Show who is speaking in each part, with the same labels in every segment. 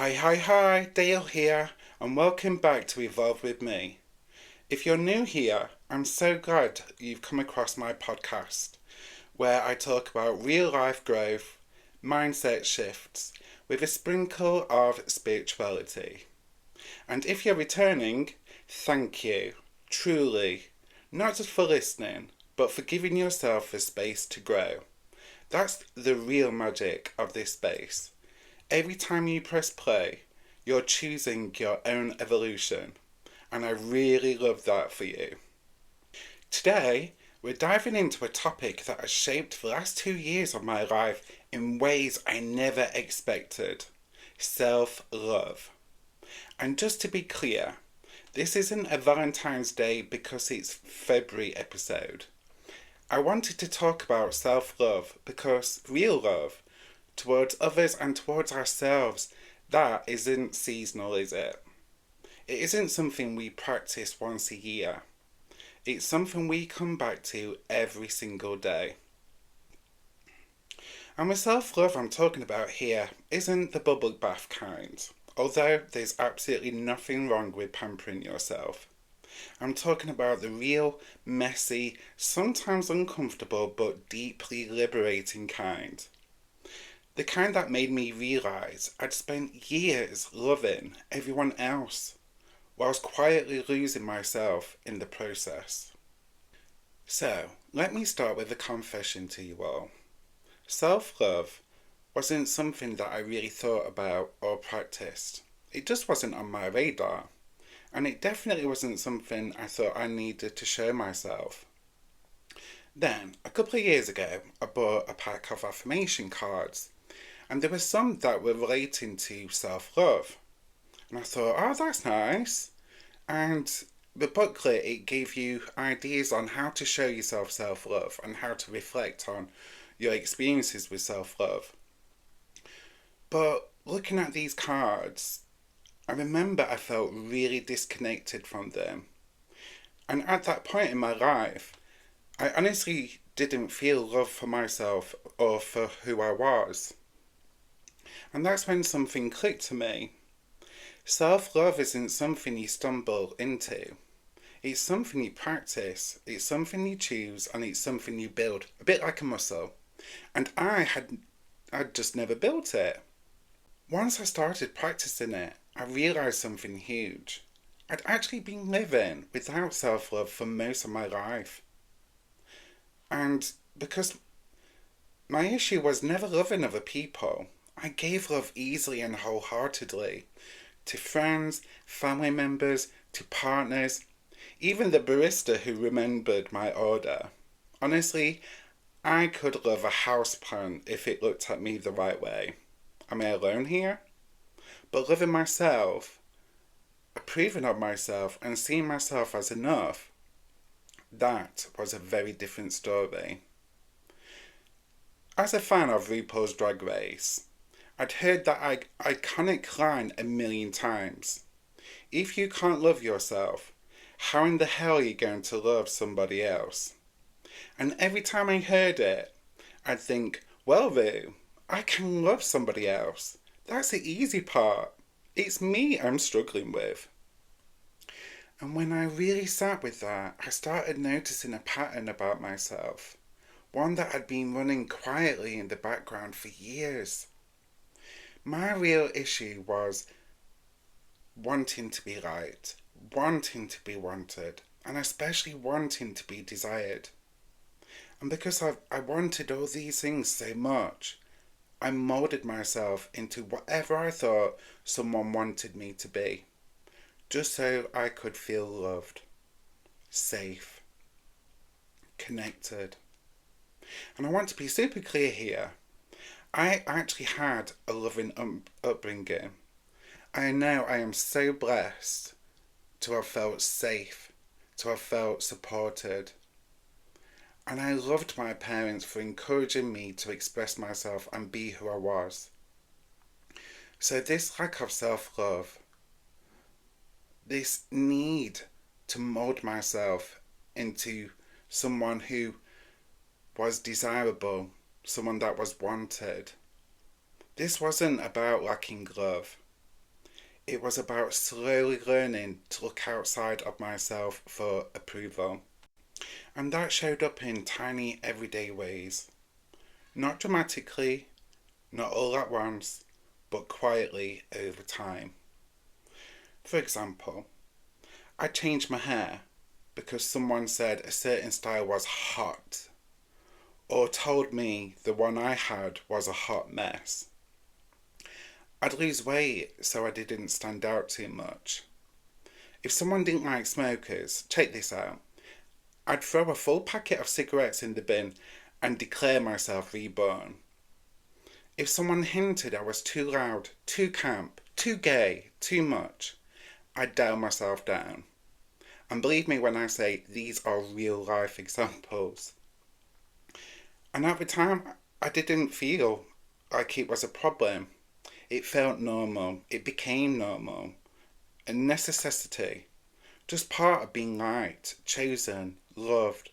Speaker 1: Hi, Dale here, and welcome back to Evolve with me. If you're new here, I'm so glad you've come across my podcast, where I talk about real life growth, mindset shifts, with a sprinkle of spirituality. And if you're returning, thank you, truly, not just for listening, but for giving yourself the space to grow. That's the real magic of this space. Every time you press play, you're choosing your own evolution, and I really love that for you. Today, we're diving into a topic that has shaped the last 2 years of my life in ways I never expected: self-love. And just to be clear, this isn't a Valentine's Day because it's February episode. I wanted to talk about self-love because real love towards others and towards ourselves, that isn't seasonal, is it? It isn't something we practice once a year. It's something we come back to every single day. And the self-love I'm talking about here isn't the bubble bath kind, although there's absolutely nothing wrong with pampering yourself. I'm talking about the real, messy, sometimes uncomfortable but deeply liberating kind. The kind that made me realise I'd spent years loving everyone else, whilst quietly losing myself in the process. So, let me start with a confession to you all. Self-love wasn't something that I really thought about or practiced. It just wasn't on my radar. And it definitely wasn't something I thought I needed to show myself. Then, a couple of years ago, I bought a pack of affirmation cards, and there were some that were relating to self-love. And I thought, oh, that's nice. And the booklet, it gave you ideas on how to show yourself self-love and how to reflect on your experiences with self-love. But looking at these cards, I remember I felt really disconnected from them. And at that point in my life, I honestly didn't feel love for myself or for who I was. And that's when something clicked to me. Self-love isn't something you stumble into. It's something you practice, it's something you choose, and it's something you build, a bit like a muscle. And I'd just never built it. Once I started practicing it, I realised something huge. I'd actually been living without self-love for most of my life. And because my issue was never loving other people, I gave love easily and wholeheartedly to friends, family members, to partners, even the barista who remembered my order. Honestly, I could love a houseplant if it looked at me the right way. Am I alone here? But loving myself, approving of myself, and seeing myself as enough, that was a very different story. As a fan of RuPaul's Drag Race, I'd heard that iconic line a million times. If you can't love yourself, how in the hell are you going to love somebody else? And every time I heard it, I'd think, well, Ru, I can love somebody else. That's the easy part. It's me I'm struggling with. And when I really sat with that, I started noticing a pattern about myself. One that had been running quietly in the background for years. My real issue was wanting to be liked, wanting to be wanted, and especially wanting to be desired. And because I wanted all these things so much, I moulded myself into whatever I thought someone wanted me to be, just so I could feel loved, safe, connected. And I want to be super clear here. I actually had a loving upbringing. I know I am so blessed to have felt safe, to have felt supported. And I loved my parents for encouraging me to express myself and be who I was. So this lack of self-love, this need to mould myself into someone who was desirable, someone that was wanted. This wasn't about lacking love. It was about slowly learning to look outside of myself for approval. And that showed up in tiny everyday ways. Not dramatically, not all at once, but quietly over time. For example, I changed my hair because someone said a certain style was hot, or told me the one I had was a hot mess. I'd lose weight so I didn't stand out too much. If someone didn't like smokers, check this out. I'd throw a full packet of cigarettes in the bin and declare myself reborn. If someone hinted I was too loud, too camp, too gay, too much, I'd dial myself down. And believe me when I say these are real life examples. And at the time, I didn't feel like it was a problem. It felt normal. It became normal. A necessity. Just part of being liked, chosen, loved.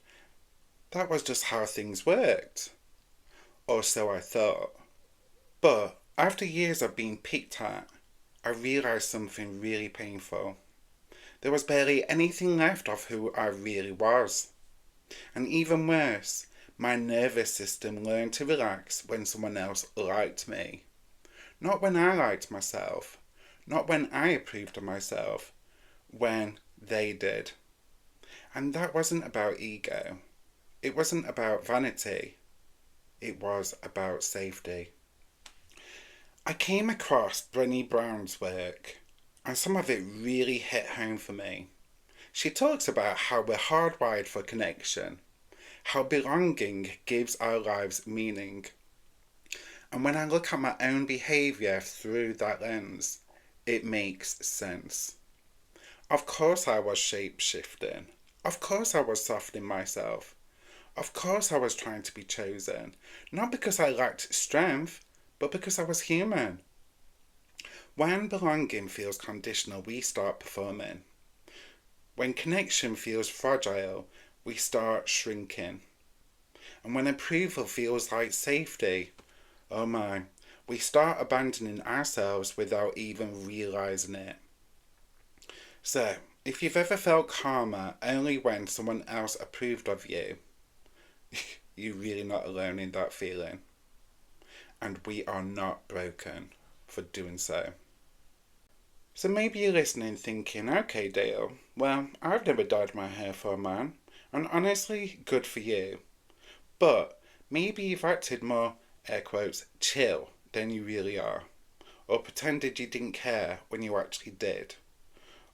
Speaker 1: That was just how things worked. Or so I thought. But after years of being picked at, I realised something really painful. There was barely anything left of who I really was. And even worse, my nervous system learned to relax when someone else liked me. Not when I liked myself. Not when I approved of myself. When they did. And that wasn't about ego. It wasn't about vanity. It was about safety. I came across Brené Brown's work, and some of it really hit home for me. She talks about how we're hardwired for connection, how belonging gives our lives meaning. And when I look at my own behaviour through that lens, it makes sense. Of course I was shape-shifting. Of course I was softening myself. Of course I was trying to be chosen. Not because I lacked strength, but because I was human. When belonging feels conditional, we start performing. When connection feels fragile, we start shrinking. And when approval feels like safety, oh my, we start abandoning ourselves without even realising it. So, if you've ever felt calmer only when someone else approved of you, you're really not alone in that feeling. And we are not broken for doing so. So maybe you're listening thinking, okay Dayle, well, I've never dyed my hair for a man, and honestly, good for you. But maybe you've acted more, air quotes, chill than you really are. Or pretended you didn't care when you actually did.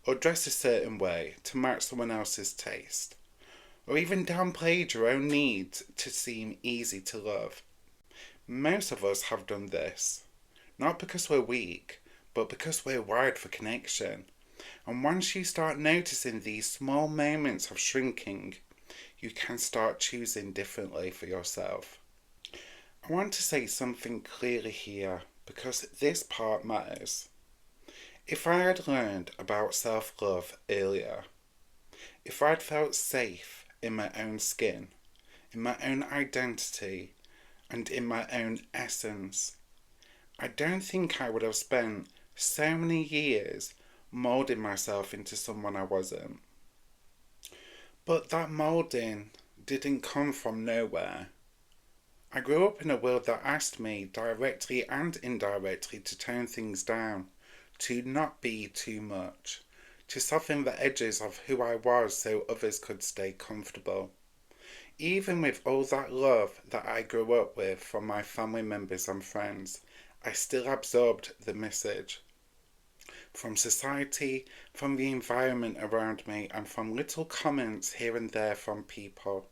Speaker 1: Or dressed a certain way to match someone else's taste. Or even downplayed your own need to seem easy to love. Most of us have done this, not because we're weak, but because we're wired for connection. And once you start noticing these small moments of shrinking, you can start choosing differently for yourself. I want to say something clearly here, because this part matters. If I had learned about self-love earlier, if I'd felt safe in my own skin, in my own identity, and in my own essence, I don't think I would have spent so many years moulding myself into someone I wasn't. But that moulding didn't come from nowhere. I grew up in a world that asked me directly and indirectly to tone things down, to not be too much, to soften the edges of who I was so others could stay comfortable. Even with all that love that I grew up with from my family members and friends, I still absorbed the message. From society, from the environment around me, and from little comments here and there from people,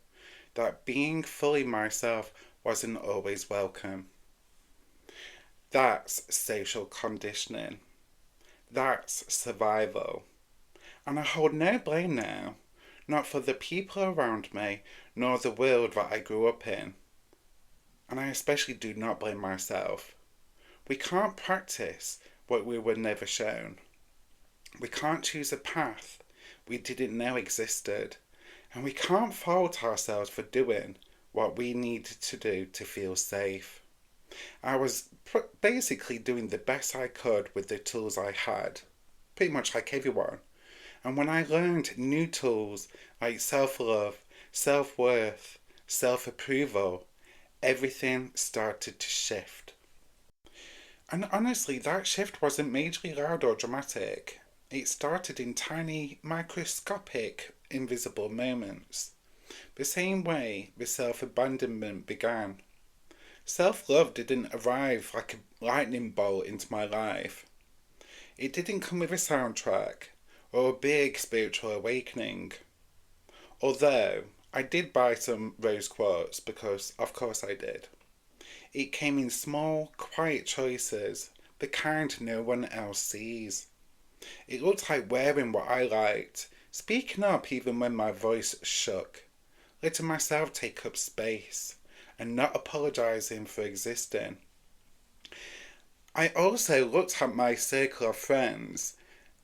Speaker 1: that being fully myself wasn't always welcome. That's social conditioning. That's survival. And I hold no blame now, not for the people around me, nor the world that I grew up in. And I especially do not blame myself. We can't practice what we were never shown. We can't choose a path we didn't know existed. And we can't fault ourselves for doing what we needed to do to feel safe. I was basically doing the best I could with the tools I had. pretty much like everyone. And when I learned new tools like self-love, self-worth, self-approval, everything started to shift. And honestly, that shift wasn't majorly loud or dramatic. It started in tiny, microscopic, invisible moments. The same way the self abandonment began. Self love didn't arrive like a lightning bolt into my life. It didn't come with a soundtrack or a big spiritual awakening. Although I did buy some rose quartz because, of course, I did. It came in small, quiet choices, the kind no one else sees. It looked like wearing what I liked, speaking up even when my voice shook, letting myself take up space, and not apologising for existing. I also looked at my circle of friends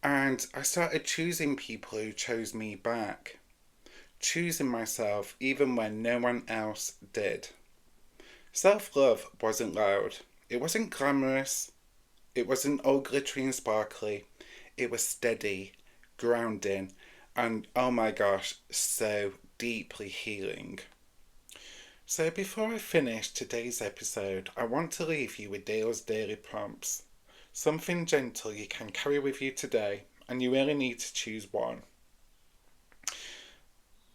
Speaker 1: and I started choosing people who chose me back, choosing myself even when no one else did. Self love wasn't loud, it wasn't glamorous, it wasn't all glittery and sparkly, it was steady, grounding, and oh my gosh, so deeply healing. So, before I finish today's episode, I want to leave you with Dale's daily prompts. Something gentle you can carry with you today, and you really need to choose one.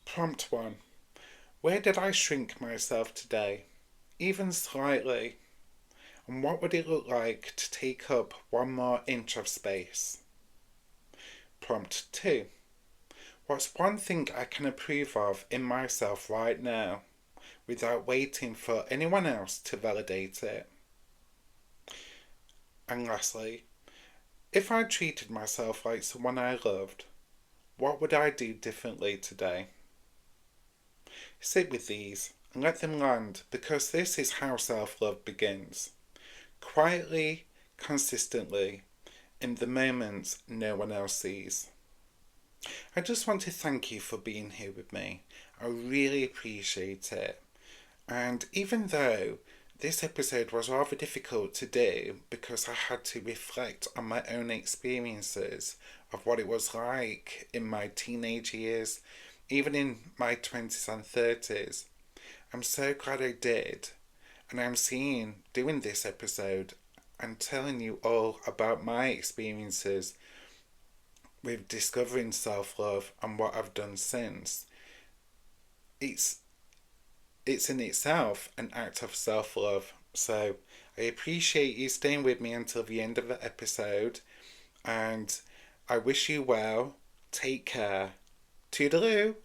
Speaker 1: Prompt 1. Where did I shrink myself today? Even slightly. And what would it look like to take up one more inch of space? Prompt 2. What's one thing I can approve of in myself right now, without waiting for anyone else to validate it? And lastly, if I treated myself like someone I loved, what would I do differently today? Sit with these and let them land, because this is how self-love begins. Quietly, consistently, in the moments no one else sees. I just want to thank you for being here with me. I really appreciate it. And even though this episode was rather difficult to do because I had to reflect on my own experiences of what it was like in my teenage years, even in my 20s and 30s, I'm so glad I did. And I'm doing this episode and telling you all about my experiences with discovering self love and what I've done since. It's it's in itself an act of self love. So I appreciate you staying with me until the end of the episode, and I wish you well. Take care. Toodaloo.